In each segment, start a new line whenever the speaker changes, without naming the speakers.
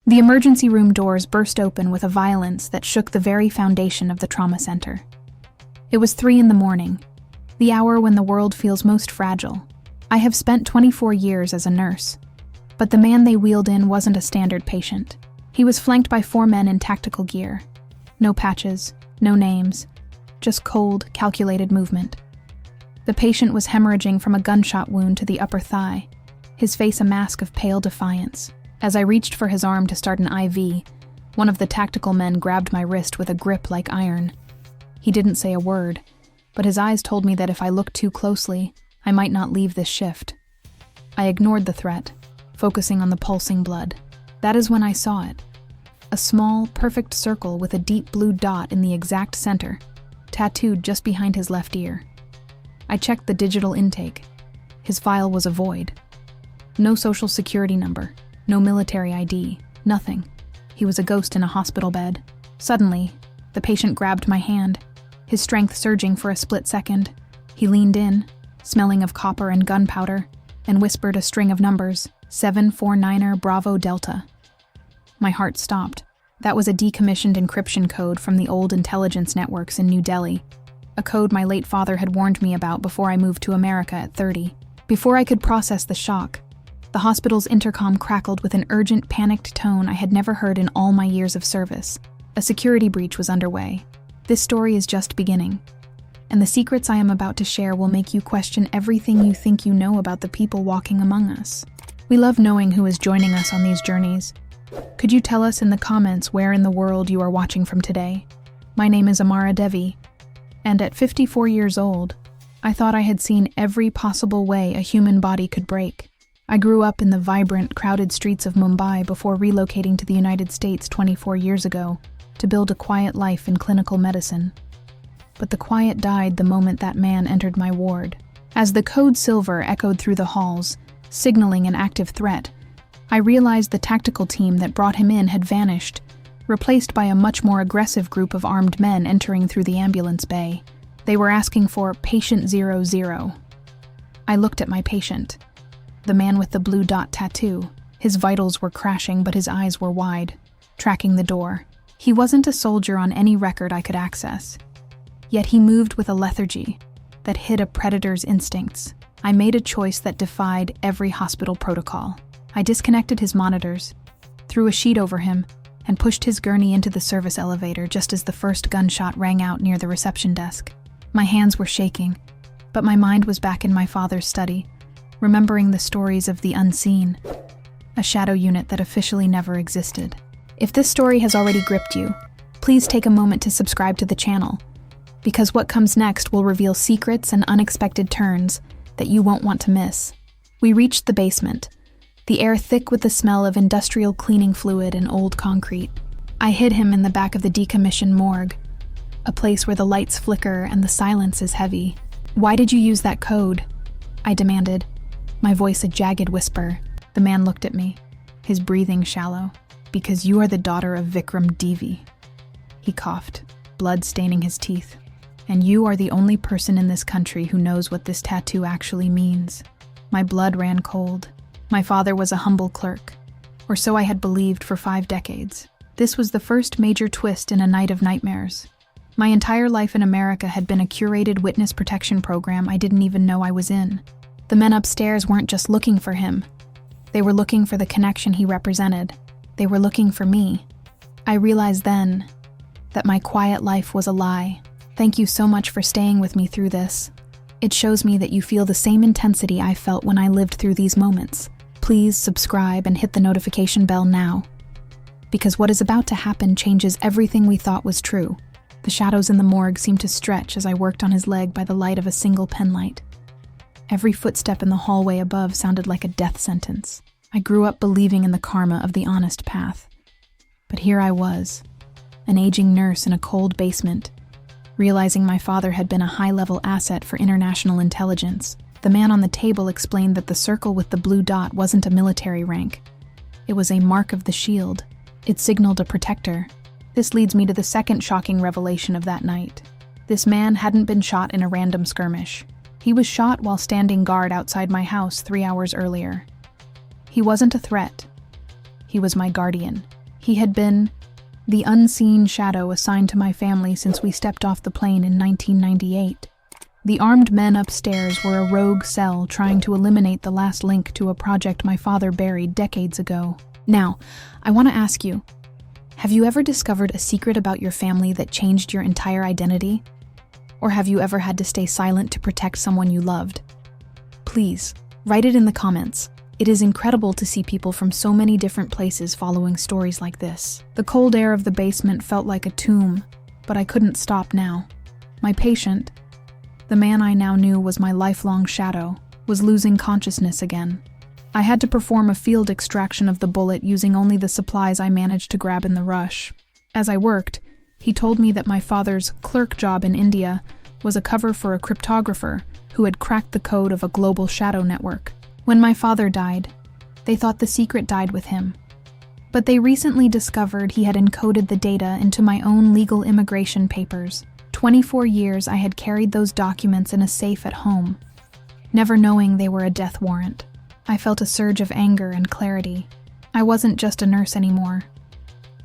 The emergency room doors burst open with a violence that shook the very foundation of the trauma center. It was 3 a.m, the hour when the world feels most fragile. I have spent 24 years as a nurse, but the man they wheeled in wasn't a standard patient. He was flanked by 4 men in tactical gear. No patches, no names, just cold, calculated movement. The patient was hemorrhaging from a gunshot wound to the upper thigh, his face a mask of pale defiance. As I reached for his arm to start an IV, one of the tactical men grabbed my wrist with a grip like iron. He didn't say a word, but his eyes told me that if I looked too closely, I might not leave this shift. I ignored the threat, focusing on the pulsing blood. That is when I saw it. A small, perfect circle with a deep blue dot in the exact center, tattooed just behind his left ear. I checked the digital intake. His file was a void. No social security number, no military ID, nothing. He was a ghost in a hospital bed. Suddenly, the patient grabbed my hand, his strength surging for a split second. He leaned in, smelling of copper and gunpowder, and whispered a string of numbers, 749er Bravo Delta. My heart stopped. That was a decommissioned encryption code from the old intelligence networks in New Delhi, a code my late father had warned me about before I moved to America at 30. Before I could process the shock, the hospital's intercom crackled with an urgent, panicked tone I had never heard in all my years of service. A security breach was underway. This story is just beginning, and the secrets I am about to share will make you question everything you think you know about the people walking among us. We love knowing who is joining us on these journeys. Could you tell us in the comments where in the world you are watching from today? My name is Amara Devi, and at 54 years old, I thought I had seen every possible way a human body could break. I grew up in the vibrant, crowded streets of Mumbai before relocating to the United States 24 years ago to build a quiet life in clinical medicine. But the quiet died the moment that man entered my ward. As the code silver echoed through the halls, signaling an active threat, I realized the tactical team that brought him in had vanished, replaced by a much more aggressive group of armed men entering through the ambulance bay. They were asking for Patient 00. I looked at my patient, the man with the blue dot tattoo. His vitals were crashing, but his eyes were wide, tracking the door. He wasn't a soldier on any record I could access, yet he moved with a lethargy that hid a predator's instincts. I made a choice that defied every hospital protocol. I disconnected his monitors, threw a sheet over him, and pushed his gurney into the service elevator just as the first gunshot rang out near the reception desk. My hands were shaking, but my mind was back in my father's study, remembering the stories of the unseen, a shadow unit that officially never existed. If this story has already gripped you, please take a moment to subscribe to the channel, because what comes next will reveal secrets and unexpected turns that you won't want to miss. We reached the basement, the air thick with the smell of industrial cleaning fluid and old concrete. I hid him in the back of the decommissioned morgue, a place where the lights flicker and the silence is heavy. "Why did you use that code?" I demanded, my voice a jagged whisper. The man looked at me, his breathing shallow. "Because you are the daughter of Vikram Devi." He coughed, blood staining his teeth. "And you are the only person in this country who knows what this tattoo actually means." My blood ran cold. My father was a humble clerk, or so I had believed for 5 decades. This was the first major twist in a night of nightmares. My entire life in America had been a curated witness protection program I didn't even know I was in. The men upstairs weren't just looking for him. They were looking for the connection he represented. They were looking for me. I realized then that my quiet life was a lie. Thank you so much for staying with me through this. It shows me that you feel the same intensity I felt when I lived through these moments. Please subscribe and hit the notification bell now, because what is about to happen changes everything we thought was true. The shadows in the morgue seemed to stretch as I worked on his leg by the light of a single penlight. Every footstep in the hallway above sounded like a death sentence. I grew up believing in the karma of the honest path. But here I was, an aging nurse in a cold basement, realizing my father had been a high-level asset for international intelligence. The man on the table explained that the circle with the blue dot wasn't a military rank. It was a mark of the shield. It signaled a protector. This leads me to the second shocking revelation of that night. This man hadn't been shot in a random skirmish. He was shot while standing guard outside my house 3 hours earlier. He wasn't a threat. He was my guardian. He had been the unseen shadow assigned to my family since we stepped off the plane in 1998. The armed men upstairs were a rogue cell trying to eliminate the last link to a project my father buried decades ago. Now, I want to ask you, have you ever discovered a secret about your family that changed your entire identity? Or have you ever had to stay silent to protect someone you loved? Please, write it in the comments. It is incredible to see people from so many different places following stories like this. The cold air of the basement felt like a tomb, but I couldn't stop now. My patient, the man I now knew was my lifelong shadow, was losing consciousness again. I had to perform a field extraction of the bullet using only the supplies I managed to grab in the rush. As I worked, he told me that my father's clerk job in India was a cover for a cryptographer who had cracked the code of a global shadow network. When my father died, they thought the secret died with him. But they recently discovered he had encoded the data into my own legal immigration papers. 24 years I had carried those documents in a safe at home, never knowing they were a death warrant. I felt a surge of anger and clarity. I wasn't just a nurse anymore.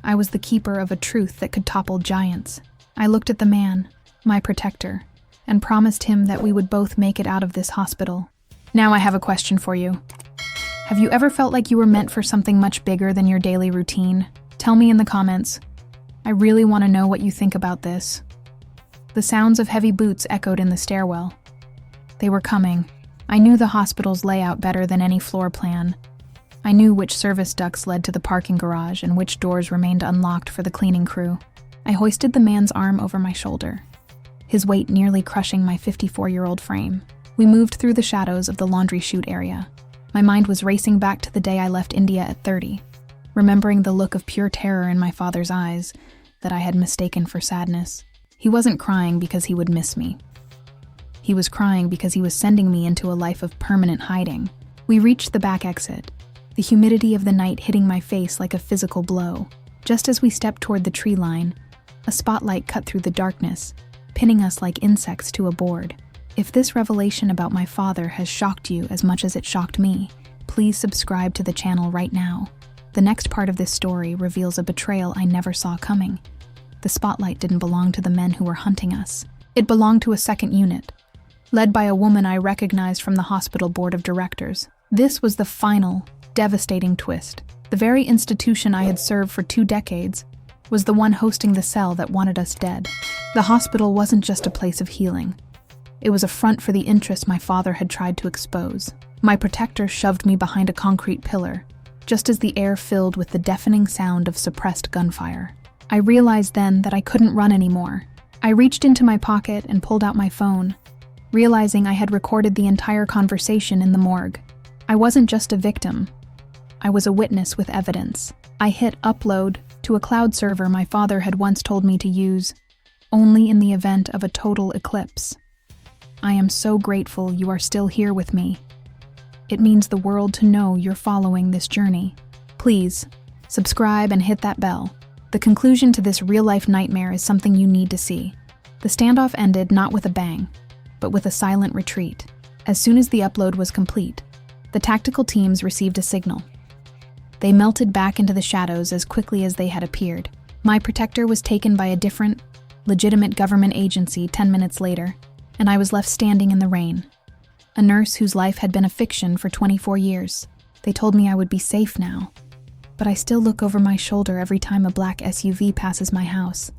I was the keeper of a truth that could topple giants. I looked at the man, my protector, and promised him that we would both make it out of this hospital. Now I have a question for you. Have you ever felt like you were meant for something much bigger than your daily routine? Tell me in the comments. I really want to know what you think about this. The sounds of heavy boots echoed in the stairwell. They were coming. I knew the hospital's layout better than any floor plan. I knew which service ducts led to the parking garage and which doors remained unlocked for the cleaning crew. I hoisted the man's arm over my shoulder, his weight nearly crushing my 54-year-old frame. We moved through the shadows of the laundry chute area. My mind was racing back to the day I left India at 30, remembering the look of pure terror in my father's eyes that I had mistaken for sadness. He wasn't crying because he would miss me. He was crying because he was sending me into a life of permanent hiding. We reached the back exit, the humidity of the night hitting my face like a physical blow. Just as we stepped toward the tree line, a spotlight cut through the darkness, pinning us like insects to a board. If this revelation about my father has shocked you as much as it shocked me, please subscribe to the channel right now. The next part of this story reveals a betrayal I never saw coming. The spotlight didn't belong to the men who were hunting us. It belonged to a second unit, led by a woman I recognized from the hospital board of directors. This was the final, devastating twist. The very institution I had served for 2 decades was the one hosting the cell that wanted us dead. The hospital wasn't just a place of healing. It was a front for the interests my father had tried to expose. My protector shoved me behind a concrete pillar, just as the air filled with the deafening sound of suppressed gunfire. I realized then that I couldn't run anymore. I reached into my pocket and pulled out my phone, realizing I had recorded the entire conversation in the morgue. I wasn't just a victim. I was a witness with evidence. I hit upload to a cloud server my father had once told me to use, only in the event of a total eclipse. I am so grateful you are still here with me. It means the world to know you're following this journey. Please, subscribe and hit that bell. The conclusion to this real-life nightmare is something you need to see. The standoff ended not with a bang, but with a silent retreat. As soon as the upload was complete, the tactical teams received a signal. They melted back into the shadows as quickly as they had appeared. My protector was taken by a different, legitimate government agency 10 minutes later, and I was left standing in the rain. A nurse whose life had been a fiction for 24 years. They told me I would be safe now, but I still look over my shoulder every time a black SUV passes my house.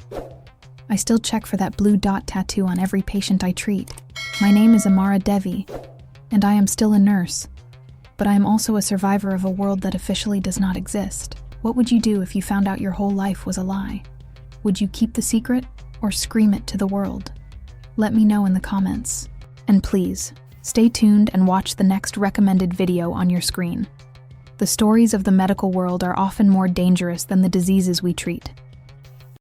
I still check for that blue dot tattoo on every patient I treat. My name is Amara Devi, and I am still a nurse, but I am also a survivor of a world that officially does not exist. What would you do if you found out your whole life was a lie? Would you keep the secret or scream it to the world? Let me know in the comments. And please, stay tuned and watch the next recommended video on your screen. The stories of the medical world are often more dangerous than the diseases we treat.